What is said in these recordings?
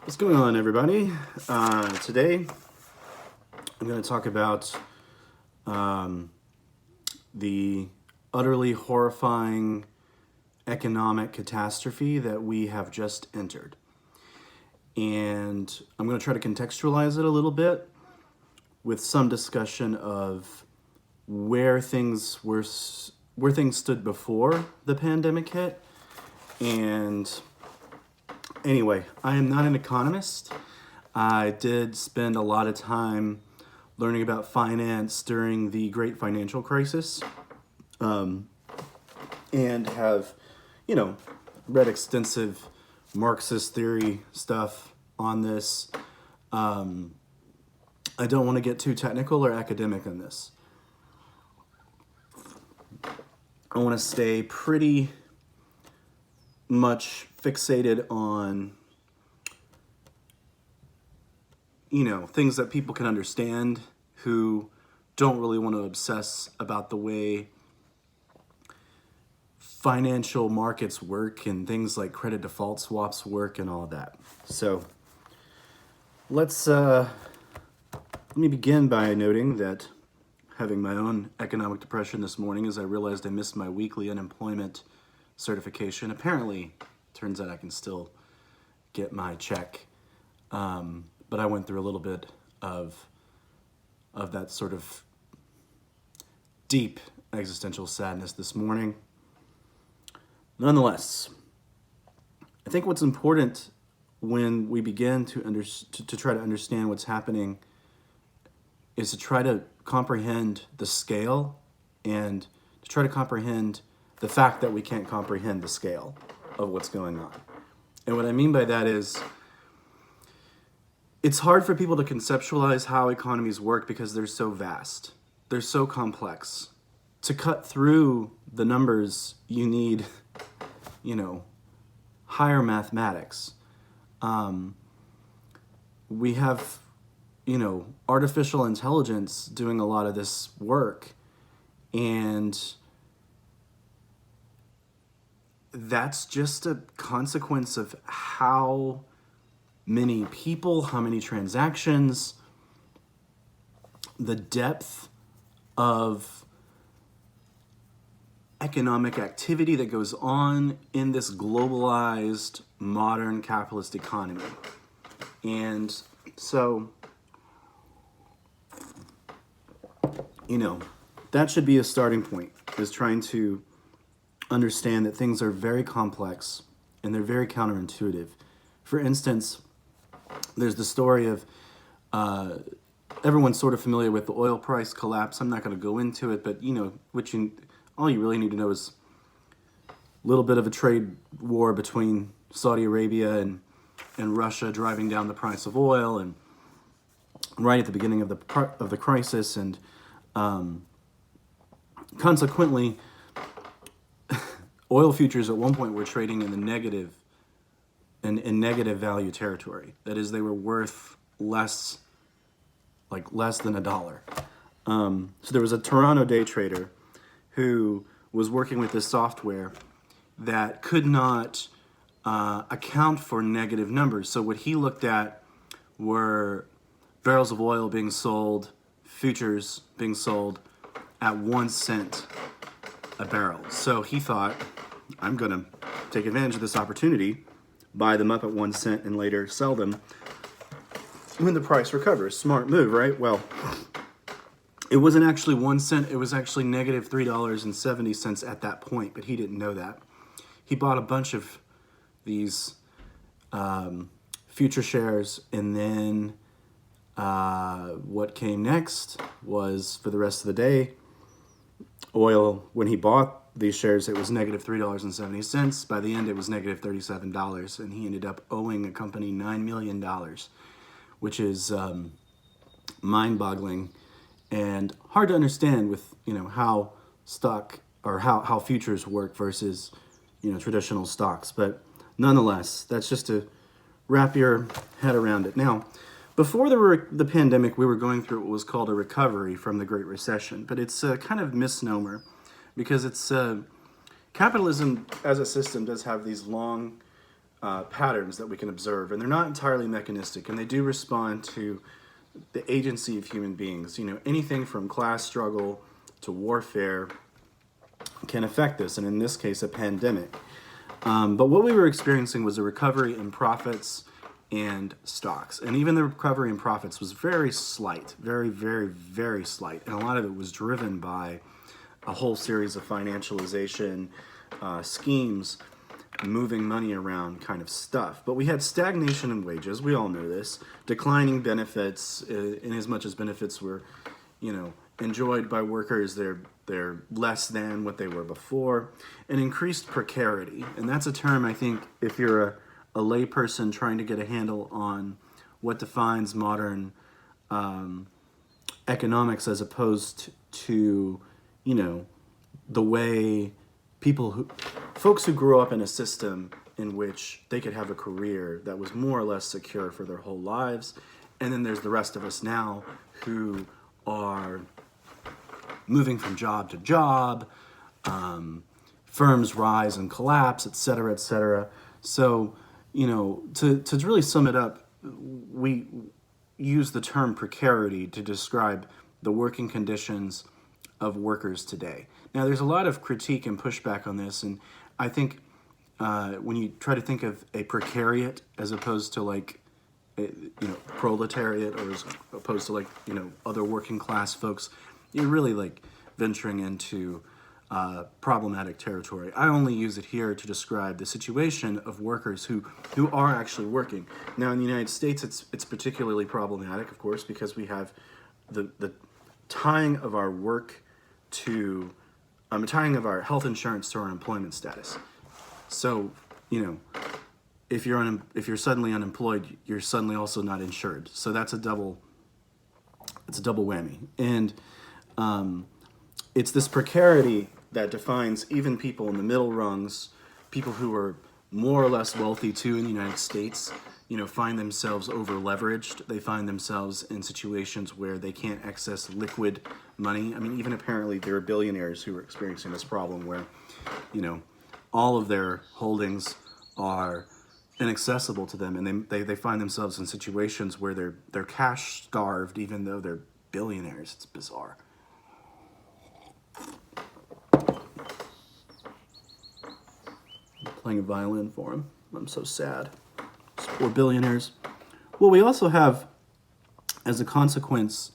What's going on, everybody? Today, I'm going to talk about the utterly horrifying economic catastrophe that we have just entered. And I'm going to try to contextualize it a little bit with some discussion of where things stood before the pandemic hit. And anyway, I am not an economist. I did spend a lot of time learning about finance during the great financial crisis, and have, read extensive Marxist theory stuff on this. I don't want to get too technical or academic on this. I want to stay pretty much fixated on, things that people can understand who don't really want to obsess about the way financial markets work and things like credit default swaps work and all of that. So let me begin by noting that having my own economic depression this morning as I realized I missed my weekly unemployment certification. Apparently, turns out I can still get my check, but I went through a little bit of that sort of deep existential sadness this morning. Nonetheless, I think what's important when we begin to try to understand what's happening is to try to comprehend the scale and to try to comprehend the fact that we can't comprehend the scale of what's going on. And what I mean by that is it's hard for people to conceptualize how economies work because they're so vast. They're so complex. To cut through the numbers, you need, higher mathematics. We have, artificial intelligence doing a lot of this work, and that's just a consequence of how many people, how many transactions, the depth of economic activity that goes on in this globalized modern capitalist economy. And so, that should be a starting point, is trying to understand that things are very complex and they're very counterintuitive. For instance, there's the story of, everyone's sort of familiar with the oil price collapse. I'm not going to go into it, but all you really need to know is a little bit of a trade war between Saudi Arabia and Russia driving down the price of oil, and right at the beginning of the crisis, and consequently, oil futures at one point were trading in the negative, in negative value territory. That is, they were worth less than $1. So there was a Toronto day trader who was working with this software that could not account for negative numbers. So what he looked at were barrels of oil being sold, futures being sold at 1 cent a barrel. So he thought, I'm going to take advantage of this opportunity, buy them up at 1 cent and later sell them when the price recovers. Smart move, right? Well, it wasn't actually 1 cent. It was actually negative $3.70 at that point, but he didn't know that. He bought a bunch of these future shares, and then what came next was, for the rest of the day, oil, when he bought these shares, it was negative $3.70. By the end, it was negative $37, and he ended up owing a company $9 million, which is mind-boggling and hard to understand with, how stock or how futures work versus, traditional stocks. But nonetheless, that's just to wrap your head around it. Now, before the pandemic, we were going through what was called a recovery from the Great Recession, but it's a kind of misnomer because it's capitalism as a system does have these long patterns that we can observe, and they're not entirely mechanistic, and they do respond to the agency of human beings. Anything from class struggle to warfare can affect this, and in this case, a pandemic. But what we were experiencing was a recovery in profits and stocks. And even the recovery in profits was very slight, very, very, very slight. And a lot of it was driven by a whole series of financialization schemes, moving money around kind of stuff. But we had stagnation in wages, we all know this, declining benefits, in as much as benefits were, enjoyed by workers, they're less than what they were before, and increased precarity. And that's a term, I think, if you're a layperson trying to get a handle on what defines modern economics as opposed to, the way folks who grew up in a system in which they could have a career that was more or less secure for their whole lives. And then there's the rest of us now who are moving from job to job, firms rise and collapse, et cetera, et cetera. So, to really sum it up, we use the term precarity to describe the working conditions of workers today. Now, there's a lot of critique and pushback on this, and I think when you try to think of a precariat as opposed to proletariat, or as opposed to other working class folks, you're really venturing into problematic territory. I only use it here to describe the situation of workers who are actually working. Now, in the United States, it's particularly problematic, of course, because we have the tying of our work to tying of our health insurance to our employment status. So, if you're suddenly unemployed, you're suddenly also not insured. So that's a double whammy. And it's this precarity that defines even people in the middle rungs, people who are more or less wealthy too in the United States, find themselves over leveraged. They find themselves in situations where they can't access liquid money. I mean, even apparently there are billionaires who are experiencing this problem where, all of their holdings are inaccessible to them, and they find themselves in situations where they're cash starved even though they're billionaires. It's bizarre. I'm playing a violin for him. I'm so sad. These poor billionaires. Well, we also have, as a consequence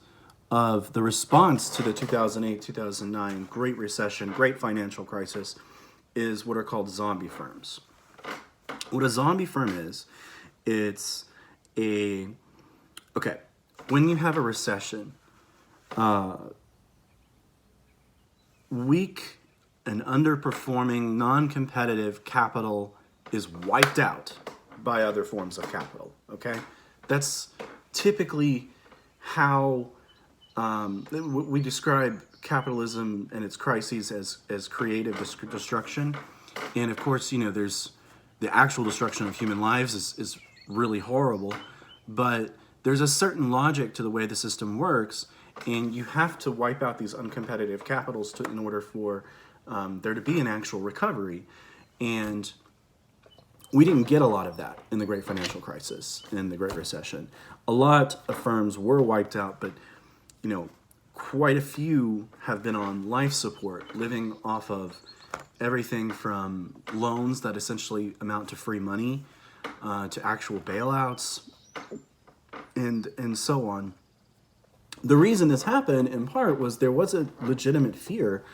of the response to the 2008-2009 Great Recession, Great Financial Crisis, is what are called zombie firms. What a zombie firm is, when you have a recession, weak and underperforming, non-competitive capital is wiped out by other forms of capital, okay? That's typically how we describe capitalism and its crises as creative destruction. And of course, there's the actual destruction of human lives is really horrible, but there's a certain logic to the way the system works, and you have to wipe out these uncompetitive capitals in order for there to be an actual recovery. And we didn't get a lot of that in the Great Financial Crisis and the Great Recession. A lot of firms were wiped out, but quite a few have been on life support, living off of everything from loans that essentially amount to free money to actual bailouts and so on. The reason this happened, in part, was there was a legitimate fear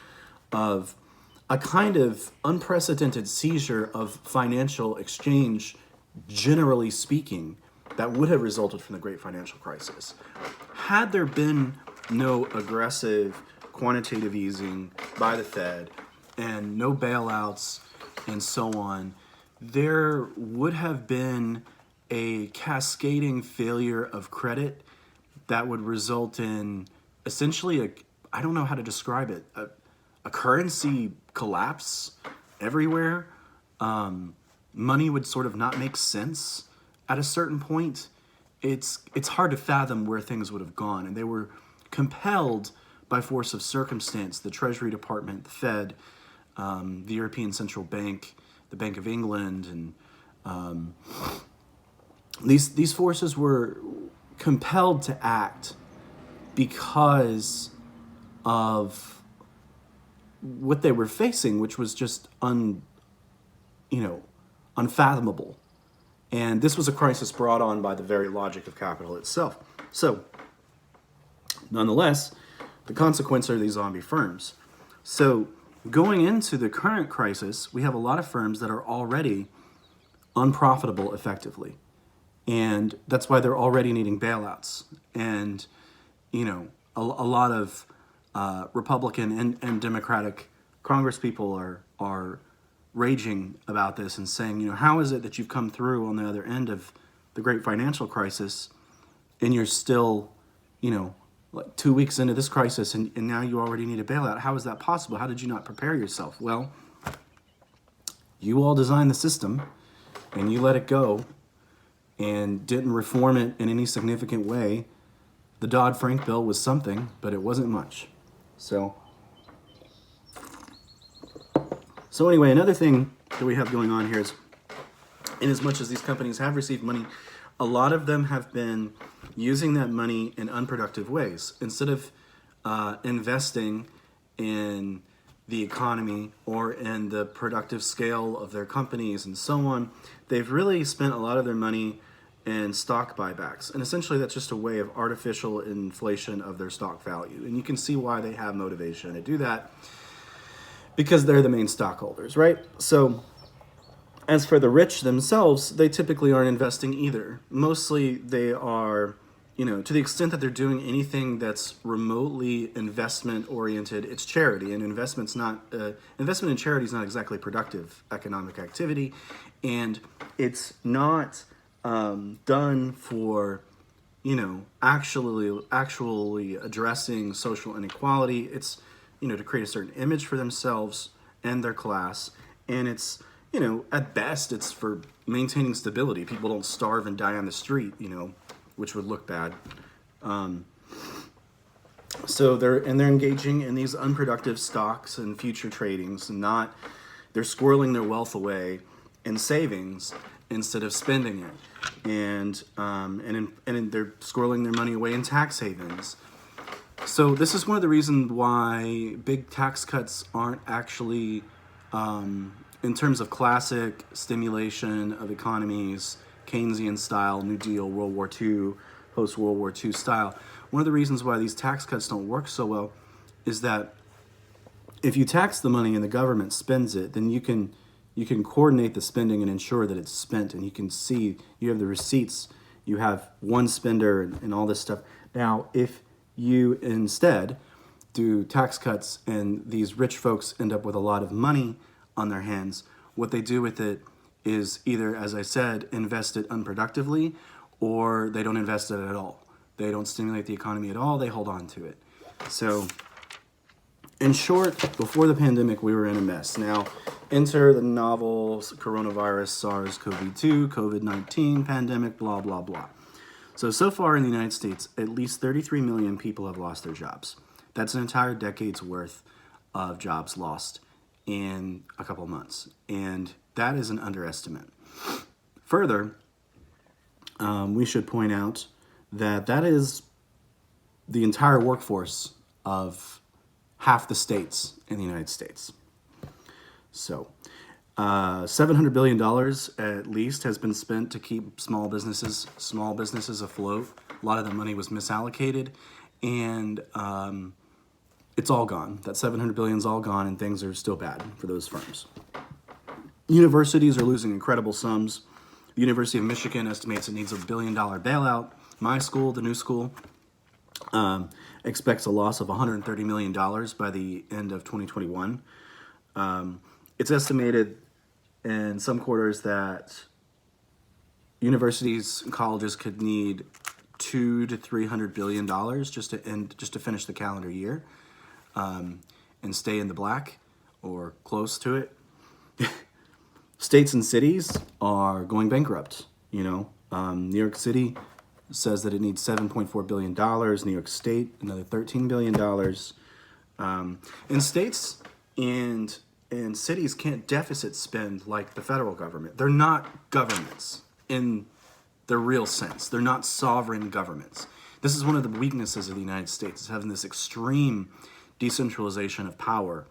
of a kind of unprecedented seizure of financial exchange, generally speaking, that would have resulted from the Great Financial Crisis. Had there been no aggressive quantitative easing by the Fed and no bailouts and so on, there would have been a cascading failure of credit that would result in essentially I don't know how to describe it, a currency collapse everywhere. Money would sort of not make sense at a certain point. It's hard to fathom where things would have gone, and they were compelled by force of circumstance, the Treasury Department, the Fed, the European Central Bank, the Bank of England, and These forces were compelled to act because of what they were facing, which was just unfathomable. And this was a crisis brought on by the very logic of capital itself. So, nonetheless, the consequence are these zombie firms. So, going into the current crisis, we have a lot of firms that are already unprofitable effectively. And that's why they're already needing bailouts. And, a lot of Republican and Democratic Congress people are raging about this and saying, how is it that you've come through on the other end of the great financial crisis and you're still, like 2 weeks into this crisis and now you already need a bailout? How is that possible? How did you not prepare yourself? Well, you all designed the system and you let it go and didn't reform it in any significant way. The Dodd-Frank bill was something, but it wasn't much. So anyway, another thing that we have going on here is, in as much as these companies have received money, a lot of them have been using that money in unproductive ways. Instead of investing in the economy or in the productive scale of their companies and so on, they've really spent a lot of their money in stock buybacks. And essentially that's just a way of artificial inflation of their stock value. And you can see why they have motivation to do that, because they're the main stockholders, right? So as for the rich themselves, they typically aren't investing either. Mostly they are, to the extent that they're doing anything that's remotely investment oriented, it's charity. And investment in charity is not exactly productive economic activity. And it's not done for, actually addressing social inequality. It's, to create a certain image for themselves and their class. And it's, at best, it's for maintaining stability. People don't starve and die on the street, which would look bad. So they're engaging in these unproductive stocks and future tradings, and they're squirreling their wealth away in savings instead of spending it. And they're squirreling their money away in tax havens. So this is one of the reasons why big tax cuts aren't actually, in terms of classic stimulation of economies, Keynesian style, New Deal, World War II, post-World War II style, one of the reasons why these tax cuts don't work so well is that if you tax the money and the government spends it, then you can coordinate the spending and ensure that it's spent, and you can see, you have the receipts, you have one spender and all this stuff. Now, if you instead do tax cuts and these rich folks end up with a lot of money on their hands, what they do with it is either, as I said, invest it unproductively, or they don't invest it at all. They don't stimulate the economy at all, they hold on to it. So, in short, before the pandemic, we were in a mess. Now, enter the novel coronavirus, SARS-CoV-2, COVID-19 pandemic, blah, blah, blah. So far in the United States, at least 33 million people have lost their jobs. That's an entire decade's worth of jobs lost in a couple months. And that is an underestimate. Further, we should point out that is the entire workforce of half the states in the United States. So, $700 billion at least has been spent to keep small businesses afloat. A lot of the money was misallocated, and it's all gone. That $700 billion is all gone, and things are still bad for those firms. Universities are losing incredible sums. The University of Michigan estimates it needs $1 billion bailout. My school, the new school, expects a loss of $130 million by the end of 2021. It's estimated in some quarters that universities and colleges could need $200 to $300 billion just to finish the calendar year, and stay in the black or close to it. States and cities are going bankrupt. New York City says that it needs $7.4 billion. New York State, another $13 billion. In states and And cities can't deficit spend like the federal government. They're not governments in the real sense. They're not sovereign governments. This is one of the weaknesses of the United States, is having this extreme decentralization of power.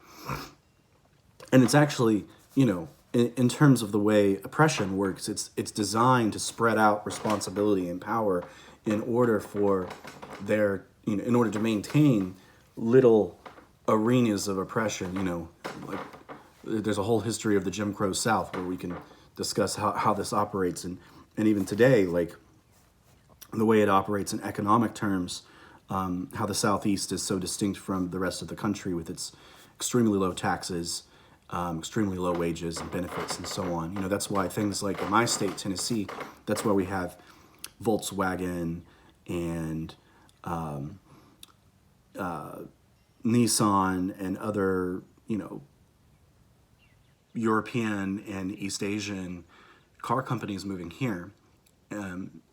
And it's actually, in terms of the way oppression works, it's designed to spread out responsibility and power in order for in order to maintain little arenas of oppression, like there's a whole history of the Jim Crow South where we can discuss how this operates. And even today, like the way it operates in economic terms, how the Southeast is so distinct from the rest of the country with its extremely low taxes, extremely low wages and benefits and so on. That's why things like in my state, Tennessee, that's why we have Volkswagen and Nissan and other, European and East Asian car companies moving here,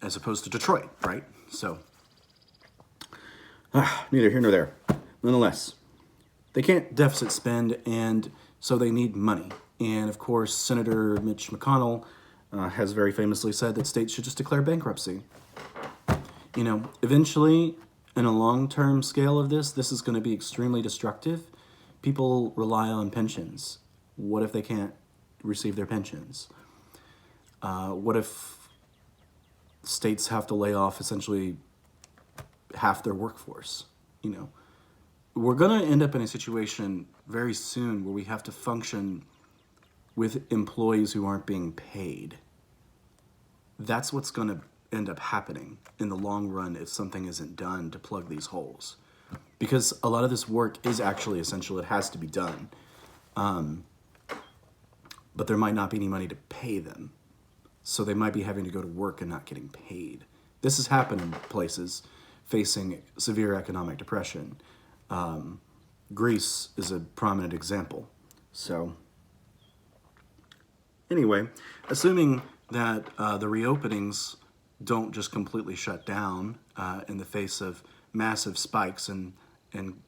as opposed to Detroit, right? So, neither here nor there. Nonetheless, they can't deficit spend, and so they need money. And of course, Senator Mitch McConnell has very famously said that states should just declare bankruptcy. Eventually, in a long-term scale of this is going to be extremely destructive. People rely on pensions. What if they can't receive their pensions? What if states have to lay off essentially half their workforce? We're going to end up in a situation very soon where we have to function with employees who aren't being paid. That's what's going to end up happening in the long run if something isn't done to plug these holes. Because a lot of this work is actually essential. It has to be done. But there might not be any money to pay them. So they might be having to go to work and not getting paid. This has happened in places facing severe economic depression. Greece is a prominent example. So anyway, assuming that the reopenings don't just completely shut down in the face of massive spikes in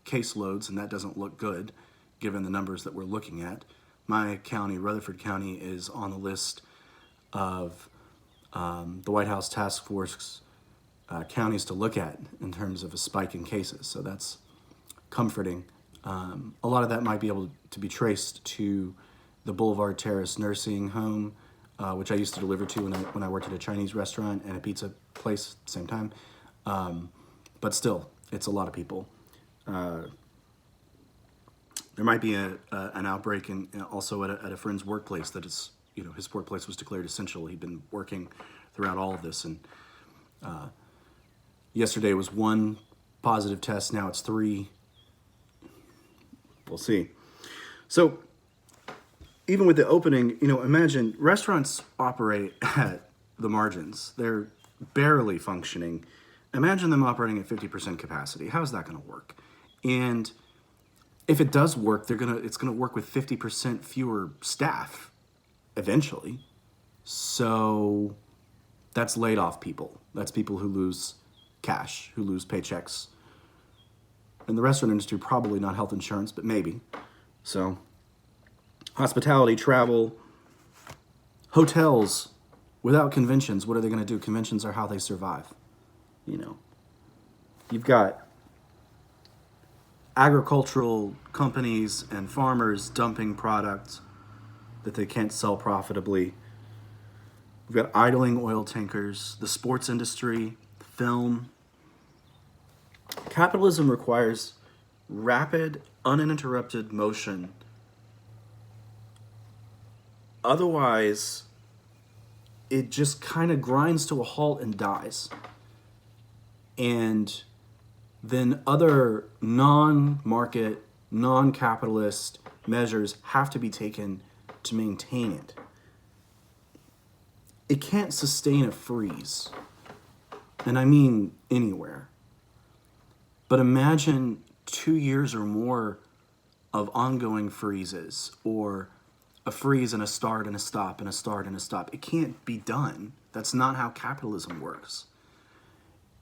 caseloads, and that doesn't look good given the numbers that we're looking at. My county, Rutherford County, is on the list of the White House task force counties to look at in terms of a spike in cases. So that's comforting. A lot of that might be able to be traced to the Boulevard Terrace nursing home, which I used to deliver to when I worked at a Chinese restaurant and a pizza place at the same time. But still, it's a lot of people. There might be an outbreak also at a friend's workplace that is, his workplace was declared essential. He'd been working throughout all of this, and yesterday was 1 positive test. Now it's 3. We'll see. So even with the opening, imagine restaurants operate at the margins. They're barely functioning. Imagine them operating at 50% capacity. How is that going to work? And if it does work, it's gonna work with 50% fewer staff eventually. So that's laid off people. That's people who lose cash, who lose paychecks. In the restaurant industry, probably not health insurance, but maybe. So hospitality, travel, hotels, without conventions, what are they going to do? Conventions are how they survive. You've got agricultural companies and farmers dumping product that they can't sell profitably. We've got idling oil tankers, the sports industry, film. Capitalism requires rapid, uninterrupted motion. Otherwise, it just kind of grinds to a halt and dies. And then other non-market, non-capitalist measures have to be taken to maintain it. It can't sustain a freeze. And I mean anywhere. But imagine 2 years or more of ongoing freezes, or a freeze and a start and a stop and a start and a stop. It can't be done. That's not how capitalism works.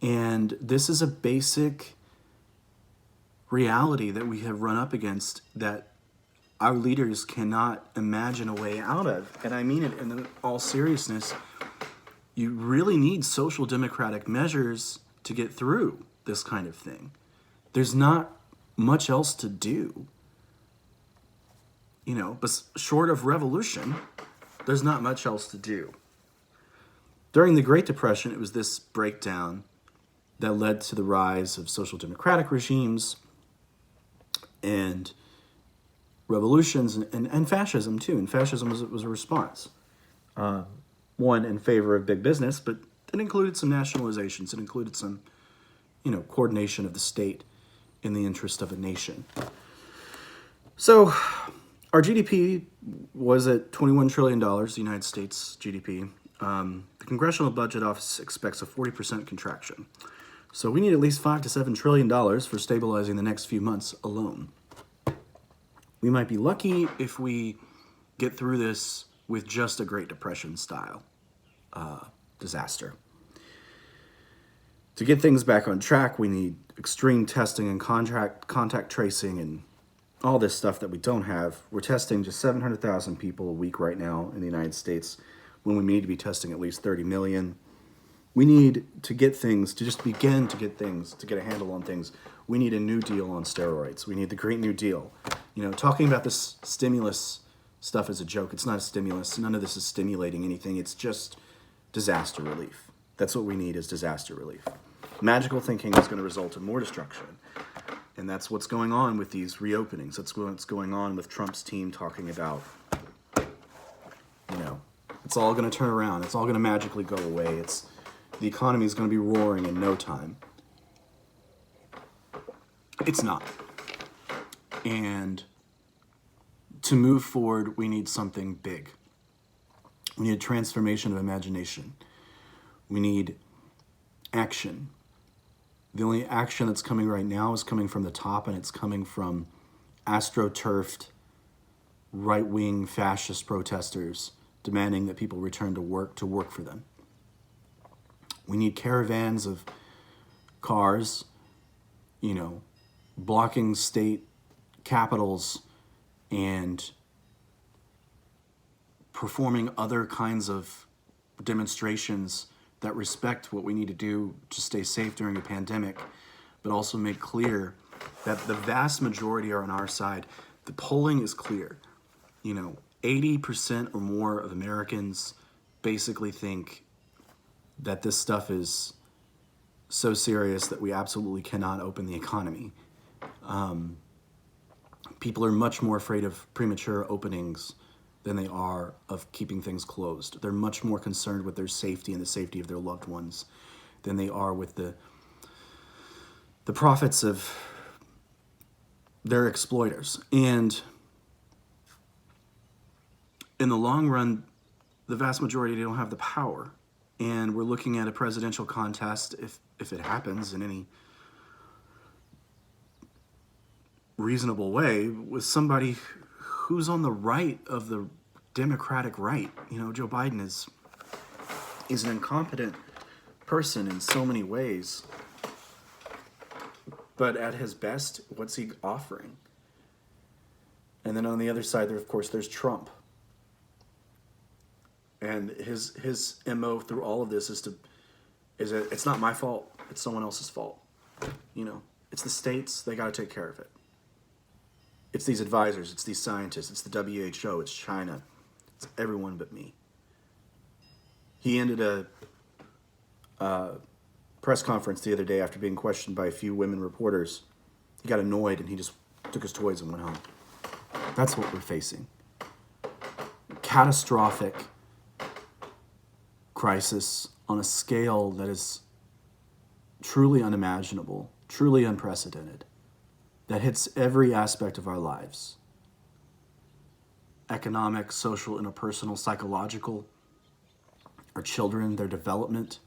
And this is a basic reality that we have run up against that our leaders cannot imagine a way out of. And I mean it in all seriousness. You really need social democratic measures to get through this kind of thing. There's not much else to do. But short of revolution, there's not much else to do. During the Great Depression, it was this breakdown that led to the rise of social democratic regimes and revolutions and fascism too. And fascism was a response. One in favor of big business, but it included some nationalizations. It included some, coordination of the state in the interest of a nation. So our GDP was at $21 trillion, the United States GDP. The Congressional Budget Office expects a 40% contraction. So we need at least $5 to $7 trillion for stabilizing the next few months alone. We might be lucky if we get through this with just a Great Depression style disaster. To get things back on track, we need extreme testing and contact tracing and all this stuff that we don't have. We're testing just 700,000 people a week right now in the United States when we need to be testing at least 30 million. We need to get things, to just begin to get things, to get a handle on things. We need a New Deal on steroids. We need the Great New Deal. Talking about this stimulus stuff is a joke. It's not a stimulus. None of this is stimulating anything. It's just disaster relief. That's what we need, is disaster relief. Magical thinking is going to result in more destruction. And that's what's going on with these reopenings. That's what's going on with Trump's team talking about, it's all going to turn around. It's all going to magically go away. The economy is going to be roaring in no time. It's not. And to move forward, we need something big. We need a transformation of imagination. We need action. The only action that's coming right now is coming from the top, and it's coming from astroturfed, right-wing fascist protesters demanding that people return to work for them. We need caravans of cars, blocking state capitals and performing other kinds of demonstrations that respect what we need to do to stay safe during a pandemic, but also make clear that the vast majority are on our side. The polling is clear. 80% or more of Americans basically think that this stuff is so serious that we absolutely cannot open the economy. People are much more afraid of premature openings than they are of keeping things closed. They're much more concerned with their safety and the safety of their loved ones than they are with the profits of their exploiters. And in the long run, the vast majority don't have the power. And we're looking at a presidential contest, if it happens in any reasonable way, with somebody who's on the right of the Democratic right. Joe Biden is an incompetent person in so many ways. But at his best, what's he offering? And then on the other side, there's Trump. And his MO through all of this is it's not my fault, it's someone else's fault. It's the states, they got to take care of it. It's these advisors, it's these scientists, it's the WHO, it's China, it's everyone but me. He ended a press conference the other day after being questioned by a few women reporters. He got annoyed and he just took his toys and went home. That's what we're facing. Catastrophic crisis on a scale that is truly unimaginable, truly unprecedented, that hits every aspect of our lives. Economic, social, interpersonal, psychological, our children, their development.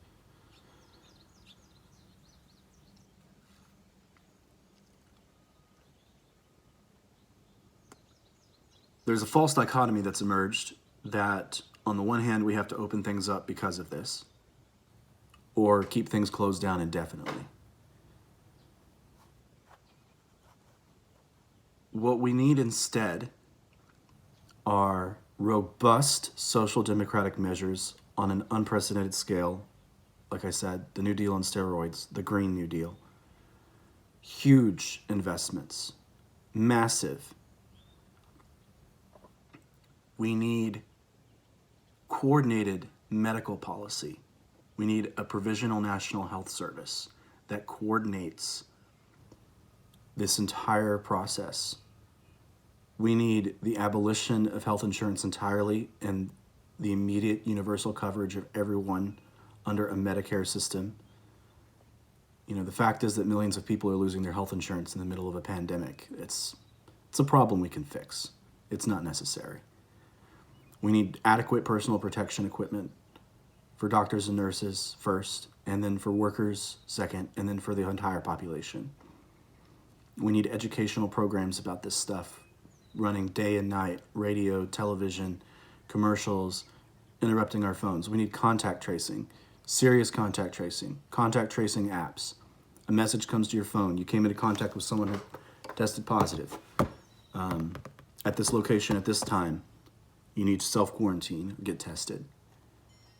There's a false dichotomy that's emerged that on the one hand, we have to open things up because of this, or keep things closed down indefinitely. What we need instead are robust social democratic measures on an unprecedented scale. Like I said, the New Deal on steroids, the Green New Deal. Huge investments, massive. We need coordinated medical policy. We need a provisional national health service that coordinates this entire process. We need the abolition of health insurance entirely and the immediate universal coverage of everyone under a Medicare system. You know, the fact is that millions of people are losing their health insurance in the middle of a pandemic. It's a problem we can fix. It's not necessary. We need adequate personal protection equipment for doctors and nurses first, and then for workers second, and then for the entire population. We need educational programs about this stuff, running day and night, radio, television, commercials, interrupting our phones. We need contact tracing, serious contact tracing apps. A message comes to your phone. You came into contact with someone who tested positive at this location at this time. You need to self-quarantine, get tested.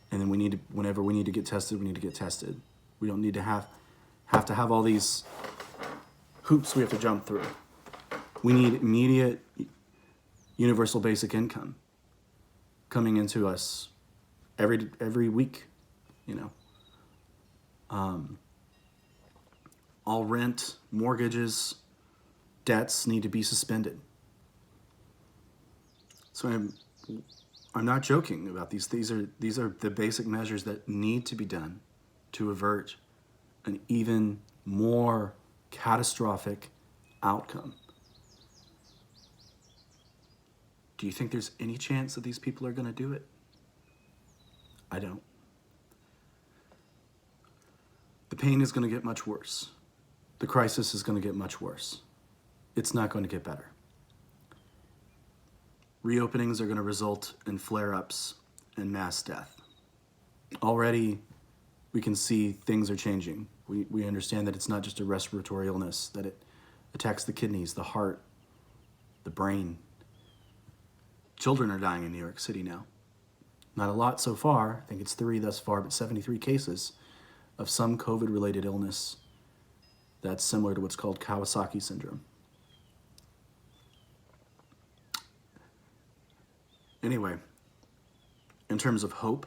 And then whenever we need to get tested, we need to get tested. We don't need to have all these hoops we have to jump through. We need immediate universal basic income coming into us every week, you know. All rent, mortgages, debts need to be suspended. So I'm not joking about these. These are the basic measures that need to be done to avert an even more catastrophic outcome. Do you think there's any chance that these people are going to do it? I don't. The pain is going to get much worse. The crisis is going to get much worse. It's not going to get better. Reopenings are going to result in flare-ups and mass death. Already, we can see things are changing. We understand that it's not just a respiratory illness, that it attacks the kidneys, the heart, the brain. Children are dying in New York City now. Not a lot so far. I think it's 3 thus far, but 73 cases of some COVID-related illness that's similar to what's called Kawasaki syndrome. Anyway, in terms of hope,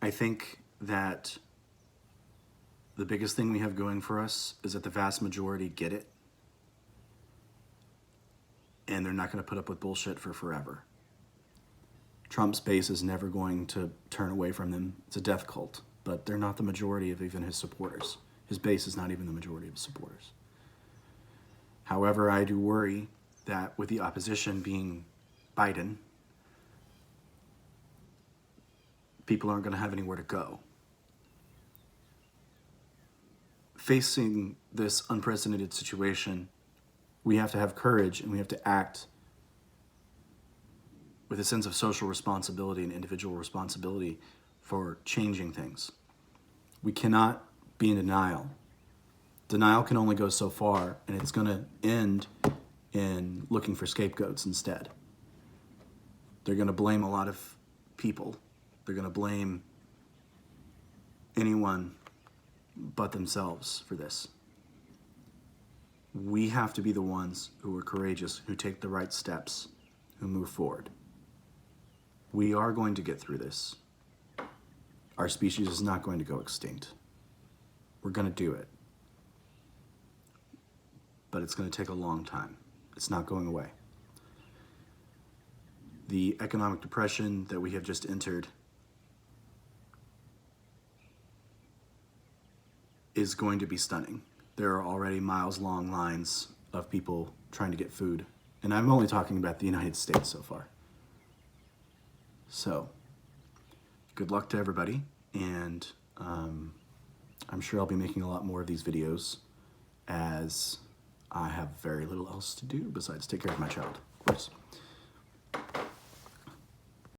I think that the biggest thing we have going for us is that the vast majority get it, and they're not going to put up with bullshit for forever. Trump's base is never going to turn away from them. It's a death cult, but they're not the majority of even his supporters. His base is not even the majority of his supporters. However, I do worry that with the opposition being Biden, people aren't going to have anywhere to go. Facing this unprecedented situation, we have to have courage and we have to act with a sense of social responsibility and individual responsibility for changing things. We cannot be in denial. Denial can only go so far, and it's going to end in looking for scapegoats instead. They're going to blame a lot of people. They're going to blame anyone but themselves for this. We have to be the ones who are courageous, who take the right steps, who move forward. We are going to get through this. Our species is not going to go extinct. We're going to do it. But it's going to take a long time. It's not going away. The economic depression that we have just entered is going to be stunning. There are already miles-long lines of people trying to get food. And I'm only talking about the United States so far. So, good luck to everybody. And I'm sure I'll be making a lot more of these videos as I have very little else to do besides take care of my child, of course.